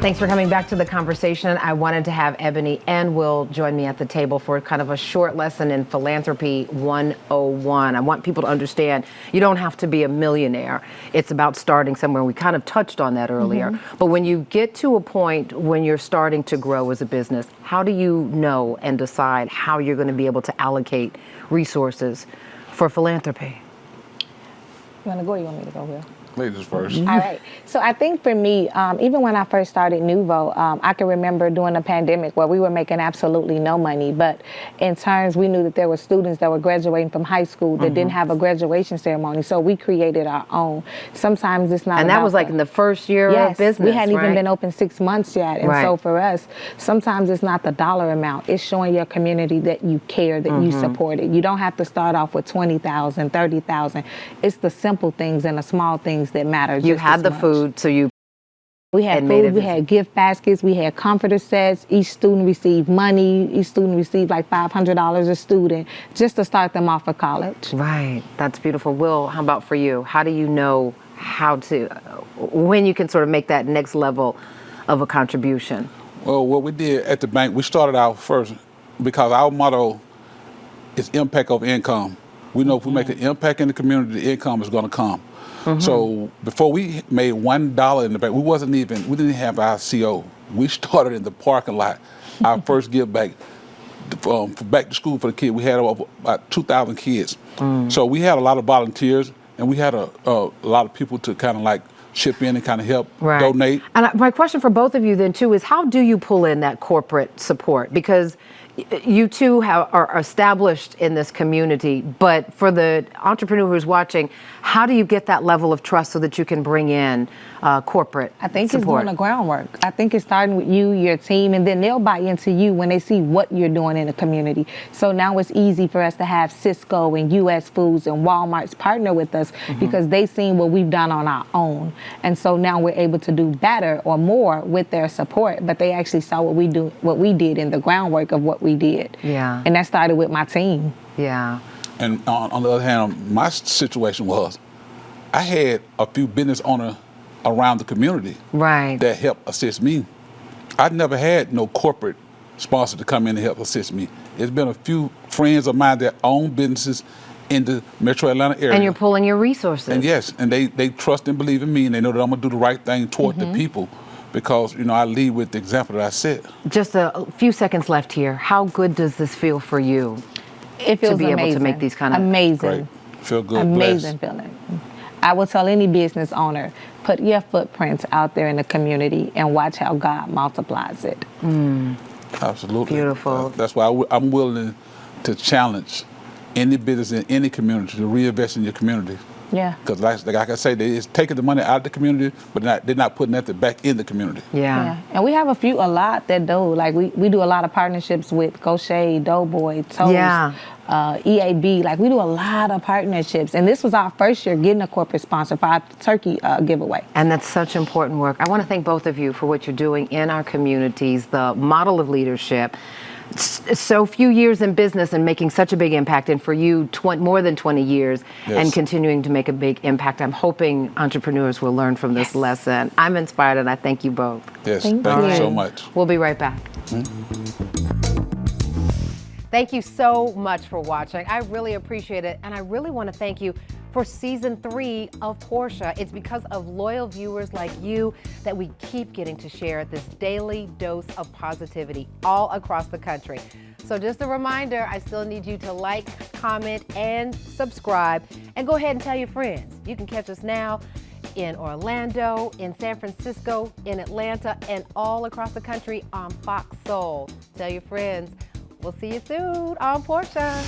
Thanks for coming back to the conversation. I wanted to have Ebony and Will join me at the table for kind of a short lesson in Philanthropy 101. I want people to understand you don't have to be a millionaire. It's about starting somewhere. We kind of touched on that earlier. But when you get to a point when you're starting to grow as a business, how do you know and decide how you're going to be able to allocate resources for philanthropy? You want to go or you want me to go, Will? Ladies first. All right. So I think for me, even when I first started Nouveau, I can remember during the pandemic where we were making absolutely no money. But in terms, we knew that there were students that were graduating from high school that didn't have a graduation ceremony. So we created our own. Sometimes it's not. And that was like in the first year of business. We hadn't even been open 6 months yet. And so for us, sometimes it's not the dollar amount. It's showing your community that you care, that you support it. You don't have to start off with 20,000, 30,000. It's the simple things and the small things that matter. You had the food, so we had food, we had gift baskets, we had comforter sets. Each student received money. Each student received like $500 a student just to start them off for college. Right, that's beautiful. Will, how about for you? How do you know when you can sort of make that next level of a contribution? Well, what we did at the bank, we started out first because our motto is impact over income. We know if we make an impact in the community, the income is going to come. So before we made $1 in the bank, we didn't have our CO. We started in the parking lot. Our first give back for back to school for the kids. We had about 2,000 kids. So we had a lot of volunteers, and we had a lot of people to kind of like chip in and kind of help donate. And my question for both of you then too is, how do you pull in that corporate support? Because you two are established in this community, but for the entrepreneur who's watching, how do you get that level of trust so that you can bring in corporate I think support? It's doing the groundwork. I think it's starting with you, your team, and then they'll buy into you when they see what you're doing in the community. So now it's easy for us to have Cisco and US Foods and Walmart's partner with us because they've seen what we've done on our own. And so now we're able to do better or more with their support, but they actually saw what we did in the groundwork of what we did. Yeah. And that started with my team. Yeah. And on the other hand, my situation was I had a few business owners around the community that helped assist me. I'd never had no corporate sponsor to come in and help assist me. It's been a few friends of mine that own businesses in the Metro Atlanta area. And you're pulling your resources. And yes, and they trust and believe in me, and they know that I'm gonna do the right thing toward the people because, you know, I lead with the example that I set. Just a few seconds left here. How good does this feel for you? It feels to be able to make these kind of amazing. Great. Feel good. Amazing blessed. feeling. I will tell any business owner, put your footprints out there in the community and watch how God multiplies it. Absolutely. Beautiful. That's why I'm willing to challenge any business in any community to reinvest in your community. Yeah. Because like I say, they're taking the money out of the community, but they're not putting that back in the community. Yeah. And we have a lot that do. Like we do a lot of partnerships with Gaucher, Doughboy, Toast, EAB. Like we do a lot of partnerships. And this was our first year getting a corporate sponsor for our turkey giveaway. And that's such important work. I want to thank both of you for what you're doing in our communities, the model of leadership. So few years in business and making such a big impact, and for you more than 20 years and continuing to make a big impact. I'm hoping entrepreneurs will learn from this lesson. I'm inspired and I thank you both. Yes, thank you so much. We'll be right back. Thank you so much for watching. I really appreciate it, and I really want to thank you for season 3 of Portia. It's because of loyal viewers like you that we keep getting to share this daily dose of positivity all across the country. So just a reminder, I still need you to like, comment, and subscribe, and go ahead and tell your friends. You can catch us now in Orlando, in San Francisco, in Atlanta, and all across the country on Fox Soul. Tell your friends. We'll see you soon on Portia.